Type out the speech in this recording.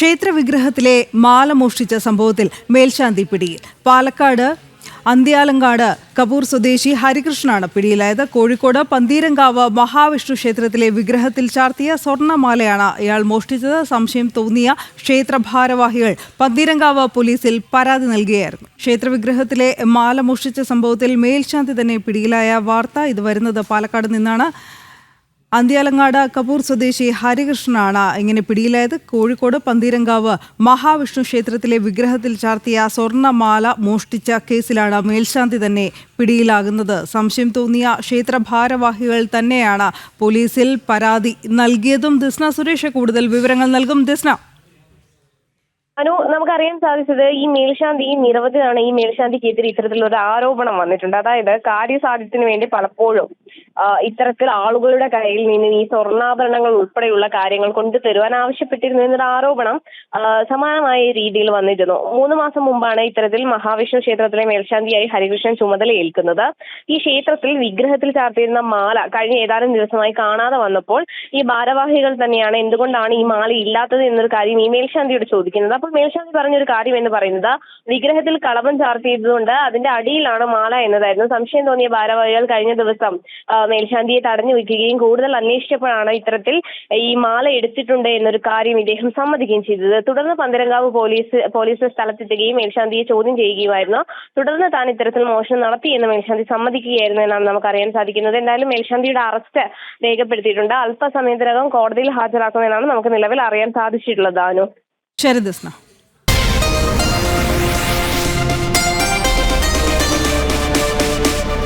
ക്ഷേത്രവിഗ്രഹത്തിലെ മാല മോഷ്ടിച്ച സംഭവത്തിൽ മേൽശാന്തി പിടിയിൽ. പാലക്കാട് അന്ത്യാലങ്കാട് കപൂർ സ്വദേശി ഹരികൃഷ്ണനാണ് പിടിയിലായത്. കോഴിക്കോട് പന്തീരങ്കാവ് മഹാവിഷ്ണു ക്ഷേത്രത്തിലെ വിഗ്രഹത്തിൽ ചാർത്തിയ സ്വർണ്ണമാലയാണ് ഇയാൾ മോഷ്ടിച്ചത്. സംശയം തോന്നിയ ക്ഷേത്ര ഭാരവാഹികൾ പന്തീരങ്കാവ് പോലീസിൽ പരാതി നൽകുകയായിരുന്നു. ക്ഷേത്രവിഗ്രഹത്തിലെ മാല മോഷ്ടിച്ച സംഭവത്തിൽ മേൽശാന്തി തന്നെ പിടിയിലായ വാർത്ത ഇത് വരുന്നത് പാലക്കാട് നിന്നാണ്. അന്ത്യാലങ്ങാട് കപൂർ സ്വദേശി ഹരികൃഷ്ണനാണ് ഇങ്ങനെ പിടിയിലായത്. കോഴിക്കോട് പന്തീരങ്കാവ് മഹാവിഷ്ണു ക്ഷേത്രത്തിലെ വിഗ്രഹത്തിൽ ചാർത്തിയ സ്വർണ്ണമാല മോഷ്ടിച്ച കേസിലാണ് മേൽശാന്തി തന്നെ പിടിയിലാകുന്നത്. സംശയം തോന്നിയ ക്ഷേത്ര ഭാരവാഹികൾ തന്നെയാണ് പോലീസിൽ പരാതി നൽകിയതും. ദിസ്ന സുരേഷ് കൂടുതൽ വിവരങ്ങൾ നൽകും. ദിസ്ന. നമുക്കറിയാൻ സാധിച്ചത് ഈ നിരവധി തവണ ഈ മേൽശാന്തിക്കെതിരെ ഇത്തരത്തിലൊരു ആരോപണം വന്നിട്ടുണ്ട്. അതായത് കാര്യസാധ്യത്തിന് വേണ്ടി പലപ്പോഴും ഇത്തരത്തിൽ ആളുകളുടെ കയ്യിൽ നിന്ന് ഈ സ്വർണ്ണാഭരണങ്ങൾ ഉൾപ്പെടെയുള്ള കാര്യങ്ങൾ കൊണ്ടുതരുവാൻ ആവശ്യപ്പെട്ടിരുന്നു എന്നൊരു ആരോപണം സമാനമായ രീതിയിൽ വന്നിരുന്നു. 3 മാസം മുമ്പാണ് ഇത്തരത്തിൽ മഹാവിഷ്ണു ക്ഷേത്രത്തിലെ മേൽശാന്തിയായി ഹരികൃഷ്ണൻ ചുമതലയേൽക്കുന്നത്. ഈ ക്ഷേത്രത്തിൽ വിഗ്രഹത്തിൽ ചാർത്തിയിരുന്ന മാല കഴിഞ്ഞ ഏതാനും ദിവസമായി കാണാതെ വന്നപ്പോൾ ഈ ഭാരവാഹികൾ തന്നെയാണ് എന്തുകൊണ്ടാണ് ഈ മാല ഇല്ലാത്തത് എന്നൊരു കാര്യം ഈ മേൽശാന്തിയോട് ചോദിക്കുന്നത്. അപ്പോൾ മേൽശാന്തി പറഞ്ഞൊരു കാര്യം എന്ന് പറയുന്നത് വിഗ്രഹത്തിൽ കളഭം ചാർത്തിയതുകൊണ്ട് അതിന്റെ അടിയിലാണ് മാല എന്നതായിരുന്നു. സംശയം തോന്നിയ ഭാരവാഹികൾ കഴിഞ്ഞ ദിവസം മേൽശാന്തിയെ തടഞ്ഞു വയ്ക്കുകയും കൂടുതൽ അന്വേഷിച്ചപ്പോഴാണ് ഇത്തരത്തിൽ ഈ മാല എടുത്തിട്ടുണ്ട് എന്നൊരു കാര്യം ഇദ്ദേഹം സമ്മതിക്കുകയും ചെയ്തത്. തുടർന്ന് പന്തീരങ്കാവ് പോലീസ് സ്ഥലത്തെത്തുകയും മേൽശാന്തിയെ ചോദ്യം ചെയ്യുകയുമായിരുന്നു. തുടർന്ന് താൻ ഇത്തരത്തിൽ മോഷണം നടത്തി എന്ന് മേൽശാന്തി സമ്മതിക്കുകയായിരുന്നു എന്നാണ് നമുക്ക് അറിയാൻ സാധിക്കുന്നത്. എന്തായാലും മേൽശാന്തിയുടെ അറസ്റ്റ് രേഖപ്പെടുത്തിയിട്ടുണ്ട്. അല്പസമയത്തിനകം കോടതിയിൽ ഹാജരാക്കുമെന്നാണ് നമുക്ക് നിലവിൽ അറിയാൻ സാധിച്ചിട്ടുള്ളത്. ശരി ദിസ്ന.